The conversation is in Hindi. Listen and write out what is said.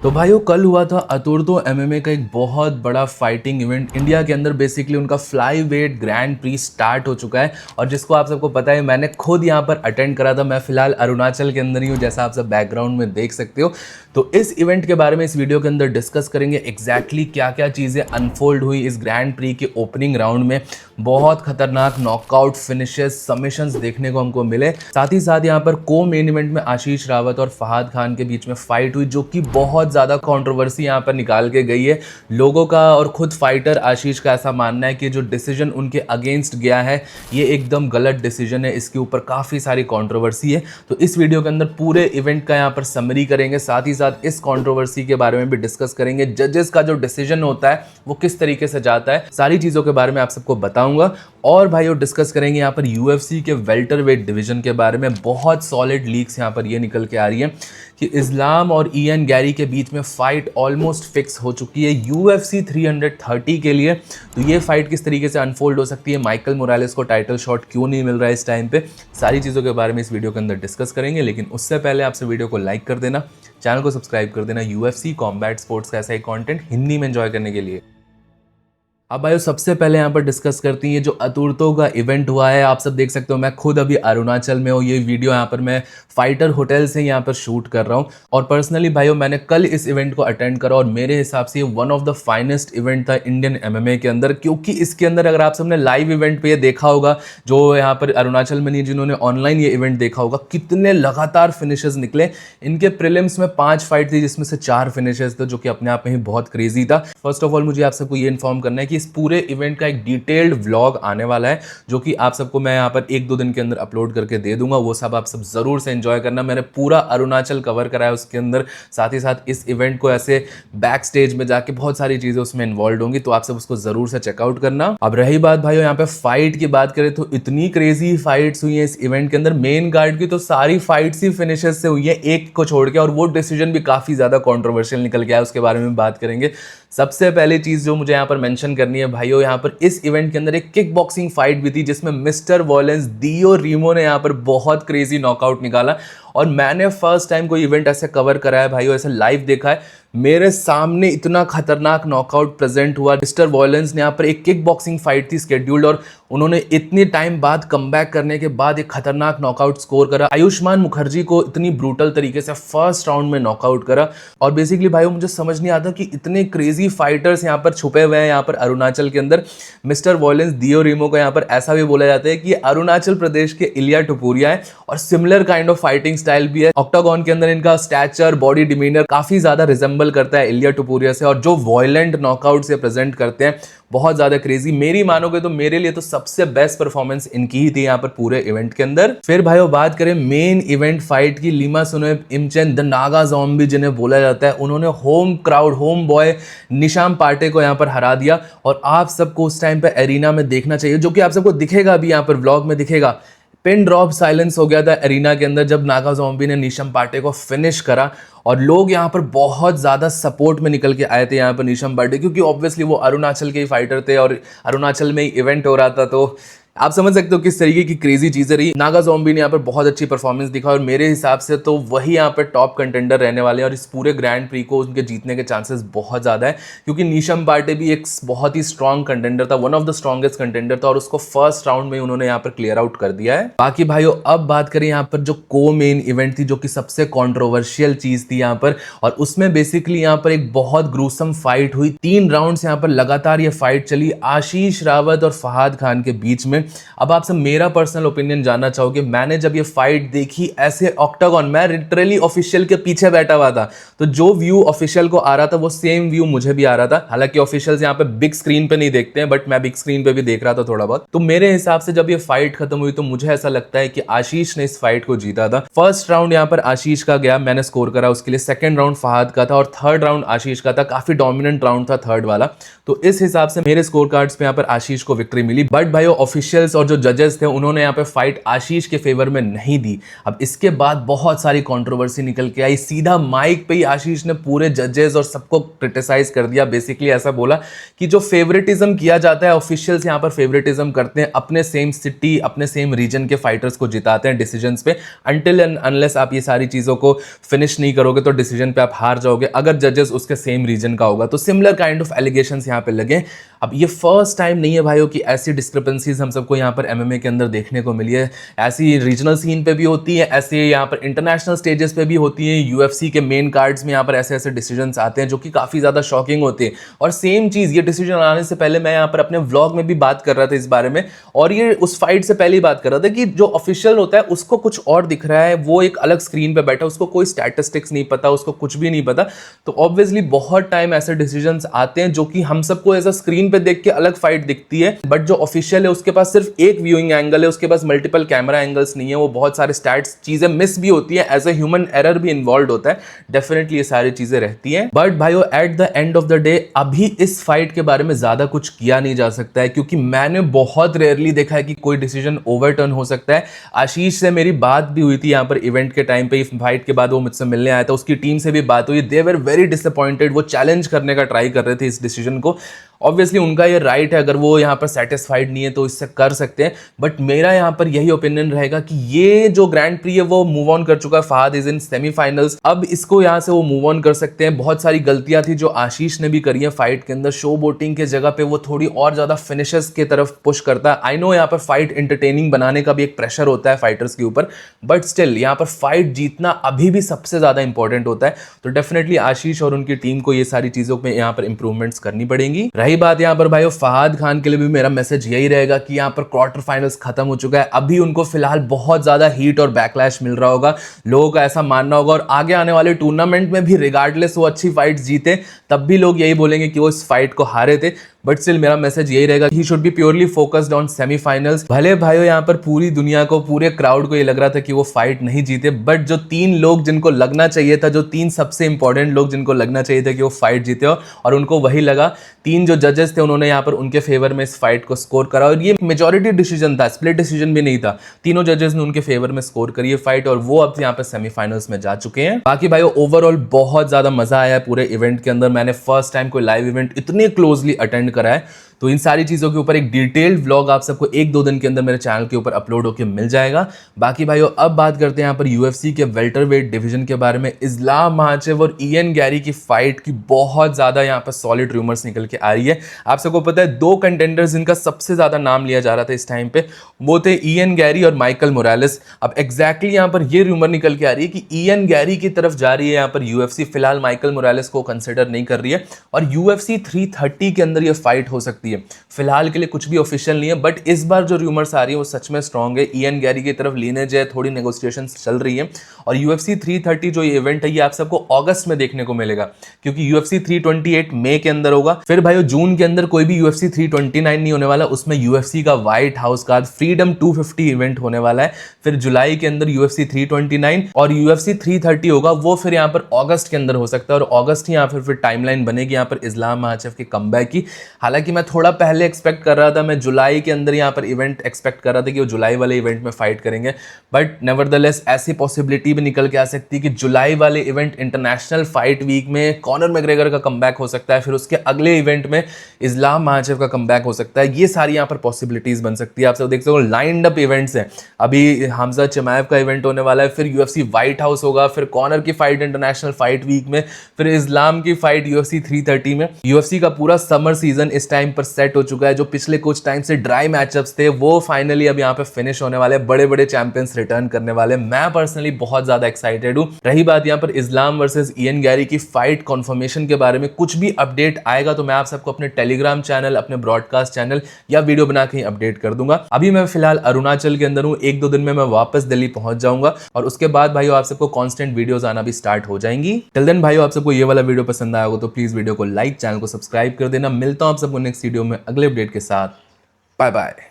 तो भाइयों कल हुआ था अतुर्तो एमएमए का एक बहुत बड़ा फाइटिंग इवेंट इंडिया के अंदर। बेसिकली उनका flyweight grand prix start हो चुका है और जिसको आप सबको पता है मैंने खुद यहाँ पर अटेंड करा था। मैं फिलहाल अरुणाचल के अंदर ही हूँ, जैसा आप सब बैकग्राउंड में देख सकते हो। तो इस इवेंट के बारे में इस वीडियो के अंदर डिस्कस करेंगे एग्जैक्टली क्या क्या चीज़ें अनफोल्ड हुई इस ग्रैंड प्री के ओपनिंग राउंड में। बहुत खतरनाक नॉकआउट फिनिशेस सबमिशंस देखने को हमको मिले। साथ ही साथ यहाँ पर को मेन इवेंट में आशीष रावत और फहाद खान के बीच में फाइट हुई, जो कि बहुत ज़्यादा कंट्रोवर्सी यहाँ पर निकाल के गई है लोगों का। और खुद फाइटर आशीष का ऐसा मानना है कि जो डिसीजन उनके अगेंस्ट गया है ये एकदम गलत डिसीजन है, इसके ऊपर काफ़ी सारी कंट्रोवर्सी है। तो इस वीडियो के अंदर पूरे इवेंट का यहाँ पर समरी करेंगे, साथ ही साथ इस कंट्रोवर्सी के बारे में भी डिस्कस करेंगे। जजेस का जो डिसीजन होता है वो किस तरीके से जाता है, सारी चीज़ों के बारे में आप सबको बताऊंगा। और भाइयों डिस्कस करेंगे यहाँ पर यूएफसी के वेल्टर वेट डिवीजन के बारे में। बहुत सॉलिड लीक्स यहाँ पर ये निकल के आ रही है कि इस्लाम और इयन गैरी के बीच में फाइट ऑलमोस्ट फिक्स हो चुकी है यूएफसी 330 के लिए। तो ये फाइट किस तरीके से अनफोल्ड हो सकती है, माइकल मोरालेस को टाइटल शॉट क्यों नहीं मिल रहा है इस टाइम पे, सारी चीज़ों के बारे में इस वीडियो के अंदर डिस्कस करेंगे। लेकिन उससे पहले आपसे वीडियो को लाइक कर देना, चैनल को सब्सक्राइब कर देना यूएफसी कॉम्बैट स्पोर्ट्स का ऐसा ही कंटेंट हिंदी में एंजॉय करने के लिए। अब भाई सबसे पहले यहाँ पर डिस्कस करती हैं ये जो अतुर्तो का इवेंट हुआ है। आप सब देख सकते हो मैं खुद अभी अरुणाचल में हूँ। ये वीडियो यहाँ पर मैं फाइटर होटल से यहाँ पर शूट कर रहा हूँ और पर्सनली भाइयों मैंने कल इस इवेंट को अटेंड करा और मेरे हिसाब से ये one of the finest event था इंडियन एमएमए के अंदर। क्योंकि इसके अंदर अगर आप सबने लाइव इवेंट पे ये देखा होगा, जो यहाँ पर अरुणाचल में नहीं जिन्होंने ऑनलाइन ये इवेंट देखा होगा, कितने लगातार फिनिशेस निकले। इनके प्रीलिम्स में 5 फाइट थी जिसमें से 4 फिनिशेस थे, जो कि अपने आप में ही बहुत क्रेजी था। फर्स्ट ऑफ ऑल मुझे आप सबको ये इन्फॉर्म करना है कि इस पूरे इवेंट का एक डिटेल्ड व्लॉग आने वाला है, जो कि आप सबको मैं यहाँ पर 1-2 दिन के अंदर अपलोड करके दे दूंगा। वो सब आप सब जरूर से एंजॉय करना। मैंने पूरा अरुणाचल कवर करा है उसके अंदर, साथ ही साथ इस इवेंट को ऐसे बैक स्टेज में जाके बहुत सारी चीजें उसमें इन्वॉल्व होंगी, तो आप सब उसको जरूर से चेकआउट करना। अब रही बात भाइयों यहाँ पे फाइट की बात करें तो इतनी क्रेजी फाइट्स हुई है इस इवेंट के अंदर। मेन गार्ड की तो सारी फाइट्स ही फिनिशेस से हुई है एक को छोड़ के, और वो डिसीजन भी काफी ज्यादा कॉन्ट्रोवर्शियल निकल गया है, उसके बारे में बात करेंगे। सबसे पहली चीज जो मुझे यहाँ पर मेंशन करनी है भाइयों, यहाँ पर इस इवेंट के अंदर एक किक बॉक्सिंग फाइट भी थी जिसमें मिस्टर वॉयलेंस दियो रीमो ने यहाँ पर बहुत क्रेजी नॉकआउट निकाला। और मैंने फर्स्ट टाइम कोई इवेंट ऐसे कवर करा है भाइयों, ऐसे लाइव देखा है। मेरे सामने इतना खतरनाक नॉकआउट प्रेजेंट हुआ। मिस्टर वॉयलेंस ने यहाँ पर एक किक बॉक्सिंग फाइट थी स्केड्यूल्ड और उन्होंने इतनी टाइम बाद कमबैक करने के बाद एक खतरनाक नॉकआउट स्कोर करा। आयुष्मान मुखर्जी को इतनी ब्रूटल तरीके से फर्स्ट राउंड में नॉकआउट करा। और बेसिकली भाइयों मुझे समझ नहीं आता कि इतने क्रेजी फाइटर्स यहाँ पर छुपे हुए हैं यहाँ पर अरुणाचल के अंदर। मिस्टर वॉयलेंस दियो रीमो को यहाँ पर ऐसा भी बोला जाता है कि अरुणाचल प्रदेश के इलिया टुपुरिया है और similar kind of fighting style भी है। ऑक्टागन के अंदर इनका स्टैचर, बॉडी डिमीनर काफी ज्यादा रिजेंबल करता है इलिया टुपुरिया से, और जो वॉयलेंट नॉकआउट से प्रेजेंट करते हैं बहुत ज्यादा क्रेजी। मेरी मानोगे तो मेरे लिए तो सबसे बेस्ट परफॉर्मेंस इनकी ही थी यहाँ पर पूरे इवेंट के अंदर। फिर भाइयों बात करें मेन इवेंट फाइट की, लीमा सुनोएब इमचेन द नागा ज़ॉम्बी जिन्हें बोला जाता है, उन्होंने home crowd home boy Nisham Pate को यहाँ पर हरा दिया। और आप सबको उस टाइम पे एरिना में देखना चाहिए, जो कि आप सबको दिखेगा अभी यहाँ पर व्लॉग में दिखेगा। पिन ड्रॉप साइलेंस हो गया था एरिना के अंदर जब नागा ज़ॉम्बी ने निशम पाटे को फिनिश करा। और लोग यहाँ पर बहुत ज़्यादा सपोर्ट में निकल के आए थे यहाँ पर निशम पाटे, क्योंकि ऑब्वियसली वो अरुणाचल के ही फाइटर थे और अरुणाचल में ही इवेंट हो रहा था। तो आप समझ सकते हो किस तरीके की क्रेजी चीज़ें रही। नागा ज़ॉम्बी ने यहाँ पर बहुत अच्छी परफॉर्मेंस दिखा और मेरे हिसाब से तो वही यहाँ पर टॉप कंटेंडर रहने वाले हैं और इस पूरे ग्रैंड प्री को उनके जीतने के चांसेस बहुत ज़्यादा है, क्योंकि निशम पाटे भी एक बहुत ही स्ट्रॉन्ग कंटेंडर था, one of the strongest contender था, और उसको फर्स्ट राउंड में उन्होंने यहाँ पर क्लियर आउट कर दिया है। बाकी भाइयों अब बात करें यहाँ पर जो को मेन इवेंट थी, जो कि सबसे कॉन्ट्रोवर्शियल चीज़ थी यहाँ पर, और उसमें बेसिकली यहाँ पर एक बहुत ग्रूसम फाइट हुई। 3 राउंड्स यहाँ पर लगातार ये फाइट चली आशीष रावत और फहाद खान के बीच में। अब आप सब मेरा पर्सनल ओपिनियन जानना चाहोगे, मैंने जब ये फाइट देखी ऐसे ऑक्टागन, मैं लिटरली ऑफिशियल के पीछे बैठा हुआ था, तो जो व्यू ऑफिशियल को आ रहा था वो सेम व्यू मुझे भी आ रहा था। हालांकि ऑफिशियल्स यहाँ पे बिग स्क्रीन पे नहीं देखते हैं, बट मैं बिग स्क्रीन पे भी देख रहा था थोड़ा बहुत। तो मेरे हिसाब से जब ये फाइट खत्म हुई तो मुझे ऐसा लगता है कि आशीष ने इस फाइट को जीता था। फर्स्ट राउंड यहाँ पर आशीष का गया, मैंने स्कोर करा उसके लिए। सेकंड राउंड फहाद का था और थर्ड राउंड आशीष का था। काफी डोमिनेंट राउंड था थर्ड वाला, तो इस हिसाब से मेरे स्कोर कार्ड्स पे यहाँ पर आशीष को विक्ट्री मिली। बट भाई ऑफिशियल ऑफिशियल्स और जो जजेस थे उन्होंने यहाँ पे फाइट आशीष के फेवर में नहीं दी। अब इसके बाद बहुत सारी कंट्रोवर्सी निकल के आई, सीधा माइक पे ही आशीष ने पूरे जजेस और सबको क्रिटिसाइज कर दिया। बेसिकली ऐसा बोला कि जो फेवरेटिज्म किया जाता है, ऑफिशियल्स यहाँ पर फेवरेटिज्म करते हैं, अपने सेम सिटी अपने सेम रीजन के फाइटर्स को जिताते हैं डिसीजंस पे। अनटिल एंड अनलेस आप ये सारी चीज़ों को फिनिश नहीं करोगे तो डिसीजन पे आप हार जाओगे, अगर जजेस उसके सेम रीजन का होगा। तो सिमिलर काइंड ऑफ एलिगेशंस यहाँ पे लगे। अब ये फर्स्ट टाइम नहीं है भाइयों कि ऐसी डिस्क्रिपेंसीज हम सबको यहाँ पर एमएमए के अंदर देखने को मिली है। ऐसी रीजनल सीन पे भी होती है, ऐसे यहाँ पर इंटरनेशनल स्टेजेस पे भी होती है। यूएफसी के मेन कार्ड्स में यहाँ पर ऐसे ऐसे डिसीजंस आते हैं जो कि काफ़ी ज़्यादा शॉकिंग होते हैं। और सेम चीज़ ये डिसीजन आने से पहले मैं यहाँ पर अपने व्लॉग में भी बात कर रहा था इस बारे में, और ये उस फाइट से पहले ही बात कर रहा था कि जो ऑफिशियल होता है उसको कुछ और दिख रहा है, वो एक अलग स्क्रीन पे बैठा, उसको कोई स्टैटिस्टिक्स नहीं पता, उसको कुछ भी नहीं पता। तो ऑब्वियसली बहुत टाइम ऐसे डिसीजंस आते हैं जो कि हम सबको एज अ स्क्रीन पे देख के अलग फाइट दिखती है, बट जो ऑफिशियल है उसके पास सिर्फ एक व्यूइंग एंगल है, उसके पास मल्टीपल कैमरा एंगल्स नहीं है, वो बहुत सारे स्टैट्स चीजें मिस भी होती है, एज अ ह्यूमन एरर भी इन्वॉल्व होता है। डेफिनेटली ये सारी चीजें रहती हैं, बट भाइयों at the end of the day अभी इस फाइट के बारे में ज्यादा कुछ किया नहीं जा सकता है, क्योंकि मैंने बहुत रेयरली देखा है कि कोई डिसीजन ओवरटर्न हो सकता है। आशीष से मेरी बात भी हुई थी यहाँ पर इवेंट के टाइम पे, फाइट के बाद वो मुझसे मिलने आया था, उसकी टीम से भी बात हुई, दे वर वेरी डिसअपॉइंटेड। वो चैलेंज करने का ट्राई कर रहे थे इस डिसीजन को। ऑब्वियसली उनका ये राइट है, अगर वो यहाँ पर सेटिस्फाइड नहीं है तो इससे कर सकते हैं, बट मेरा यहाँ पर यही ओपिनियन रहेगा कि ये जो ग्रैंड प्री है वो मूव ऑन कर चुका है। फहद इज इन सेमीफाइनल्स, अब इसको यहाँ से वो मूव ऑन कर सकते हैं। बहुत सारी गलतियां थी जो आशीष ने भी करी है फाइट के अंदर, शो बोटिंग के जगह पे वो थोड़ी और ज्यादा फिनिशेस की तरफ पुश करता है। आई नो यहाँ पर फाइट एंटरटेनिंग बनाने का भी एक प्रेशर होता है फाइटर्स के ऊपर, बट स्टिल यहाँ पर फाइट जीतना अभी भी सबसे ज्यादा इंपॉर्टेंट होता है। तो डेफिनेटली आशीष और उनकी टीम को ये सारी चीजों में यहाँ पर इंप्रूवमेंट्स करनी पड़ेंगी। रही बात यहाँ पर भाइयों फहद खान के लिए भी मेरा मैसेज यही रहेगा कि यहाँ पर क्वार्टर फाइनल्स खत्म हो चुका है, अभी उनको फिलहाल बहुत ज्यादा हीट और बैकलैश मिल रहा होगा, लोगों का ऐसा मानना होगा, और आगे आने वाले टूर्नामेंट में भी रिगार्डलेस वो अच्छी फाइट्स जीते तब भी लोग यही बोलेंगे कि वो इस फाइट को हारे थे। बट स्टिल मेरा मैसेज यही रहेगा, he should be purely focused on semifinals. भले भाइयों यहाँ पर पूरी दुनिया को, पूरे क्राउड को ये लग रहा था कि वो फाइट नहीं जीते, बट जो तीन लोग जिनको लगना चाहिए था, जो तीन सबसे इंपॉर्टेंट लोग जिनको लगना चाहिए था कि वो फाइट जीते हो, और उनको वही लगा। तीन जो जजेस थे उन्होंने यहाँ पर उनके फेवर में इस फाइट को स्कोर करा, और ये मेजॉरिटी डिसीजन था, स्प्लिट डिसीजन भी नहीं था। तीनों जजेस ने उनके फेवर में स्कोर करी है फाइट, और वो अब यहाँ पर सेमीफाइनल्स में जा चुके हैं। बाकी भाइयों ओवरऑल बहुत ज्यादा मजा आया पूरे इवेंट के अंदर। मैंने फर्स्ट टाइम कोई लाइव इवेंट इतने क्लोजली अटेंड करा है। तो इन सारी चीज़ों के ऊपर एक डिटेल्ड व्लॉग आप सबको 1-2 दिन के अंदर मेरे चैनल के ऊपर अपलोड होकर मिल जाएगा। बाकी भाइयों अब बात करते हैं यहाँ पर यूएफसी के वेल्टरवेट डिवीजन के बारे में। इस्लाम माहाचेव और इयन गैरी की फाइट की बहुत ज़्यादा यहाँ पर सॉलिड रूमर्स निकल के आ रही है। आप सबको पता है 2 कंटेंडर्स जिनका सबसे ज़्यादा नाम लिया जा रहा था इस टाइम पे, वो थे इयन गैरी और माइकल मोरालेस। अब एग्जैक्टली यहाँ पर ये रूमर निकल के आ रही है कि इयन गैरी की तरफ जा रही है यहाँ पर यूएफसी, फिलहाल माइकल मोरालेस को कंसिडर नहीं कर रही है, और यूएफसी 330 के अंदर ये फाइट हो सकती है। फिलहाल के लिए कुछ भी ऑफिशियल नहीं है, बट इस बार जो रूमर्स आ रही है वो सच में स्ट्रांग है। इयन गैरी की तरफ लेने जाए, थोड़ी नेगोशिएशंस चल रही है, और यूएफसी 330 जो ये इवेंट है ये आप सबको अगस्त में देखने को मिलेगा, क्योंकि यूएफसी 328 मई के अंदर होगा। फिर भाइयों जून के अंदर कोई भी यूएफसी 329 नहीं होने वाला, उसमें यूएफसी का व्हाइट हाउस का फ्रीडम 250 इवेंट होने वाला है। फिर जुलाई के अंदर यूएफसी 329 और यूएफसी 330 होगा, वो फिर यहाँ पर अगस्त के अंदर हो सकता है, और अगस्त ही यहाँ फिर टाइमलाइन बनेगी यहाँ पर इस्लाम माहाचेव के कमबैक की। हालांकि मैं थोड़ा पहले एक्सपेक्ट कर रहा था, मैं जुलाई के अंदर यहाँ पर इवेंट एक्सपेक्ट कर रहा था कि वो जुलाई वाले इवेंट में फाइट करेंगे, बट नेवरदलेस ऐसी पॉसिबिलिटी भी निकल के आ सकती है कि जुलाई वाले इवेंट इंटरनेशनल फाइट वीक में कॉनर मैग्रेगर का कमबैक हो सकता है, फिर उसके अगले इवेंट में इस्लाम माहाचेव का कमबैक हो सकता है। ये सारी यहाँ पर पॉसिबिलिटीज बन सकती है। आप सब देख सकते हो लाइंड अप इवेंट्स हैं, अभी हमजा चिमाएव का इवेंट होने वाला है, फिर यूएफसी व्हाइट हाउस होगा, फिर कॉनर की फाइट इंटरनेशनल फाइट वीक में, फिर इस्लाम की फाइट यूएफसी 330 में। यूएफसी का पूरा समर सीजन इस टाइम पर सेट हो चुका है। जो पिछले कुछ टाइम से ड्राई मैचअप्स थे वो फाइनली अब यहाँ पे फिनिश होने वाले, बड़े बड़े चैंपियंस रिटर्न करने वाले। मैं पर्सनली बहुत ज्यादा एक्साइटेड हूँ। रही बात यहाँ पर इस्लाम वर्सेस इयन गैरी की फाइट कंफर्मेशन के बारे में, कुछ भी अपडेट आएगा तो मैं आप सबको अपने टेलीग्राम चैनल, अपने ब्रॉडकास्ट चैनल या वीडियो बना के अपडेट कर दूंगा। अभी मैं फिलहाल अरुणाचल के अंदर हूँ, 1-2 दिन में मैं वापस दिल्ली पहुंच जाऊंगा, और उसके बाद भाइयों आप सबको कांस्टेंट वीडियोस आना भी स्टार्ट हो जाएंगी। टिल देन भाइयों आप सबको ये वाला वीडियो पसंद आया होगा तो प्लीज वीडियो को लाइक, चैनल को सब्सक्राइब कर देना। मिलता हूं आप सबको नेक्स्ट वीडियो में अगले अपडेट के साथ। Bye bye.